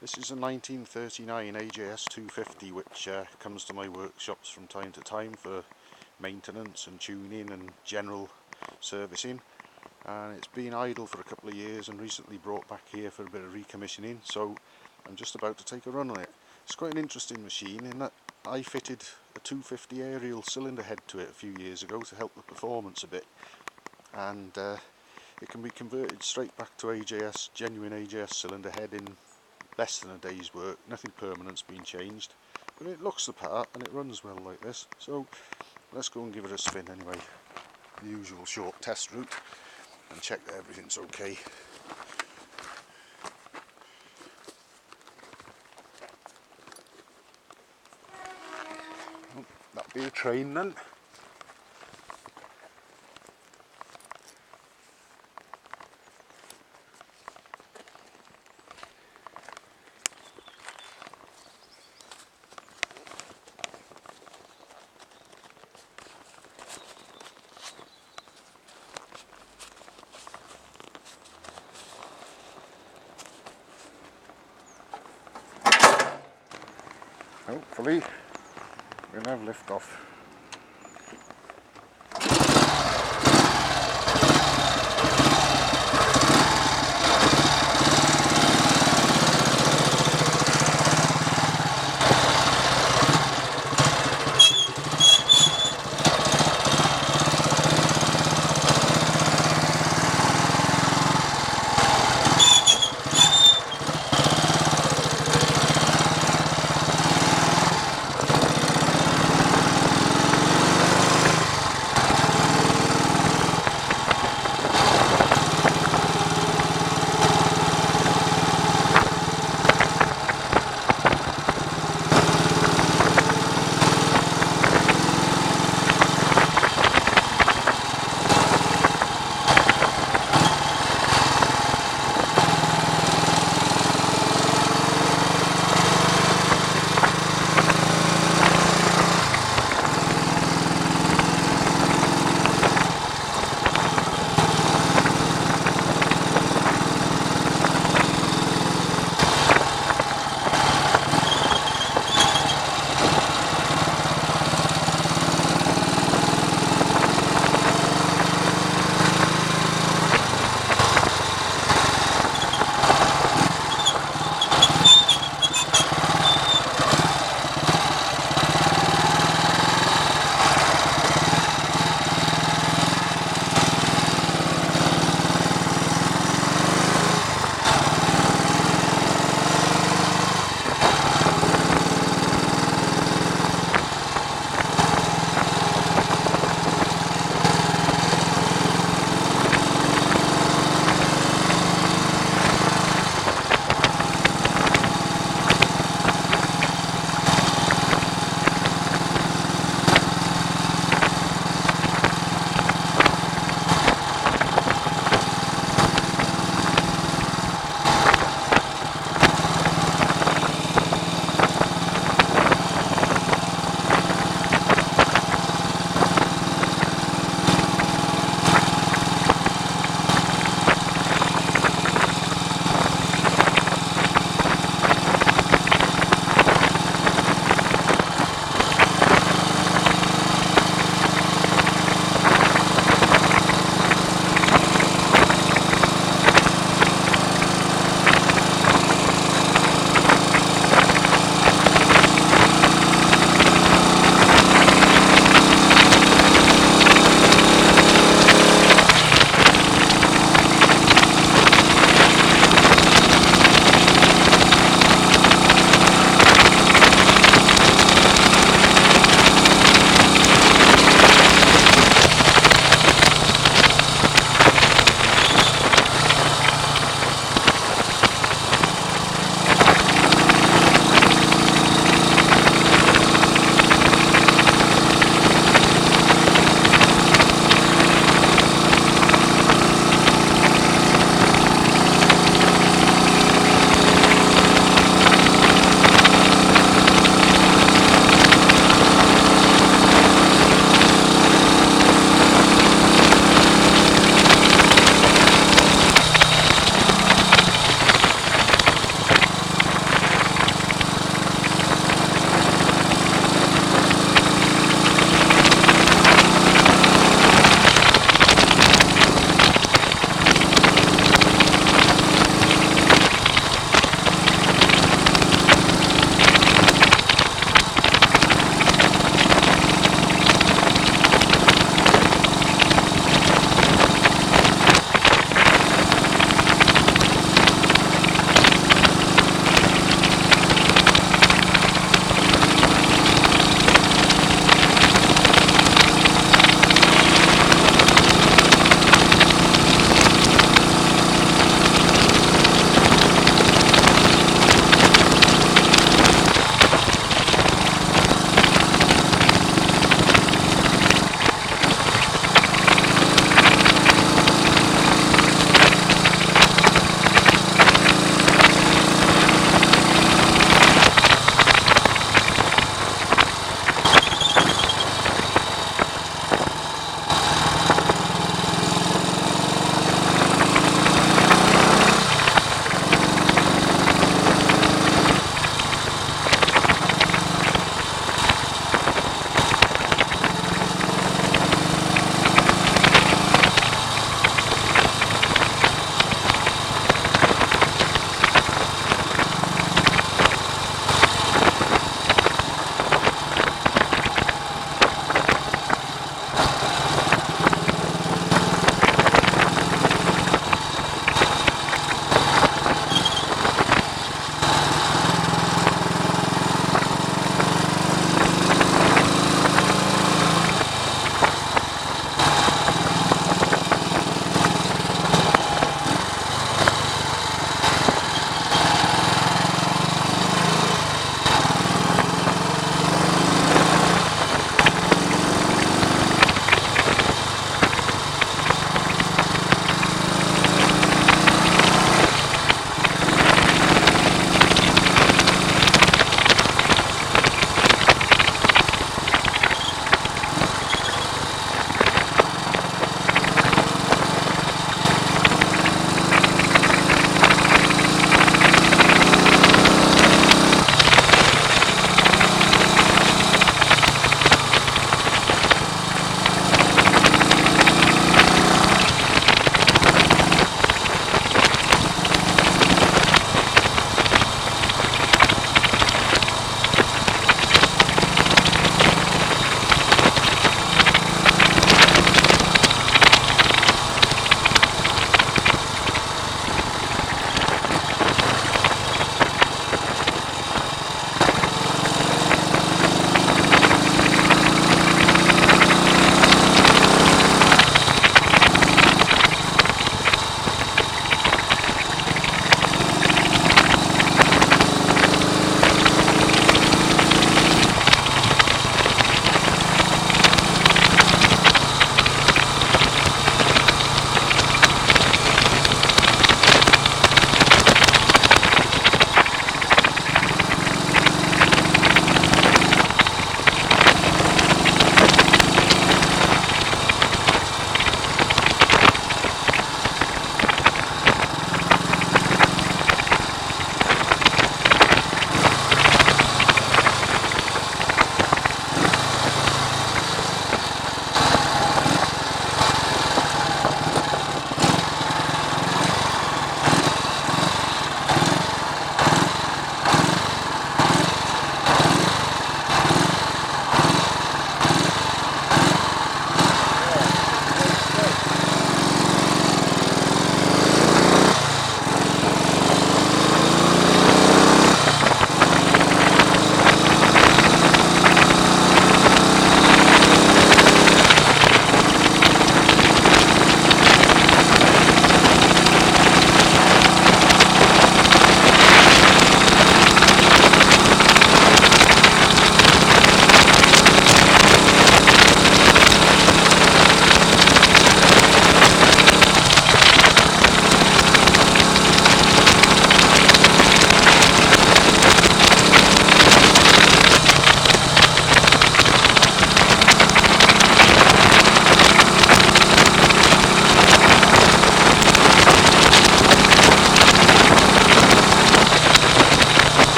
This is a 1939 AJS 250 which comes to my workshops from time to time for maintenance and tuning and general servicing, and it's been idle for a couple of years and recently brought back here for a bit of recommissioning, so I'm just about to take a run on it. It's quite an interesting machine in that I fitted a 250 aerial cylinder head to it a few years ago to help the performance a bit, and it can be converted straight back to AJS, genuine AJS cylinder head in less than a day's work. Nothing permanent's been changed, but it looks the part and it runs well like this. So let's go and give it a spin anyway. The usual short test route and check that everything's okay. Oh, that'd be a train then. Hopefully we'll have lift off.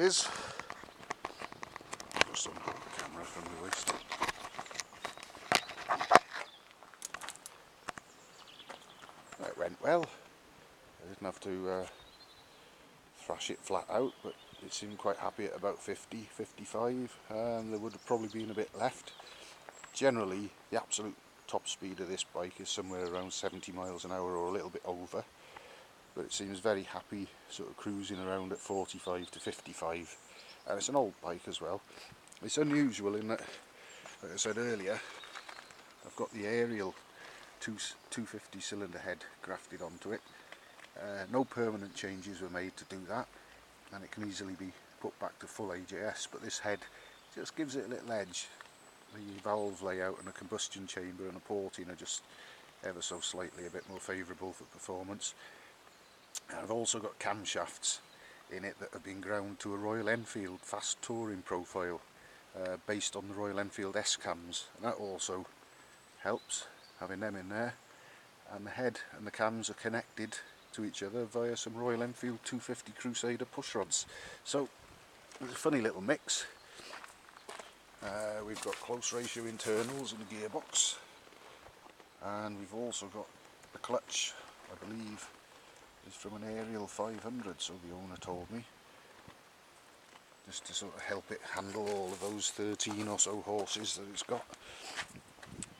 is. Just unhook the camera from the waist. It went well. I didn't have to thrash it flat out, but it seemed quite happy at about 50, 55, and there would have probably been a bit left. Generally, the absolute top speed of this bike is somewhere around 70 miles an hour or a little bit over, but it seems very happy sort of cruising around at 45 to 55, and it's an old bike as well. It's unusual in that, like I said earlier, I've got the Ariel 250 cylinder head grafted onto it. No permanent changes were made to do that, and it can easily be put back to full AJS, but this head just gives it a little edge. The valve layout and a combustion chamber and a porting are just ever so slightly a bit more favourable for performance. And I've also got camshafts in it that have been ground to a Royal Enfield fast touring profile, based on the Royal Enfield S-cams, and that also helps, having them in there. And the head and the cams are connected to each other via some Royal Enfield 250 Crusader push rods. So it's a funny little mix. We've got close ratio internals in the gearbox, and we've also got the clutch, I believe is from an Ariel 500, so the owner told me, just to sort of help it handle all of those 13 or so horses that it's got.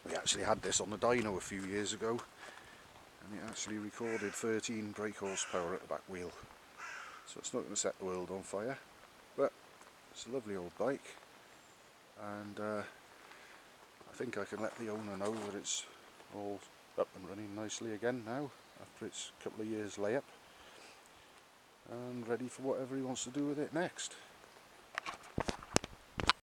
We actually had this on the dyno a few years ago, and it actually recorded 13 brake horsepower at the back wheel, so it's not going to set the world on fire, but it's a lovely old bike, and I think I can let the owner know that it's all up and running nicely again now after its couple of years layup, and ready for whatever he wants to do with it next.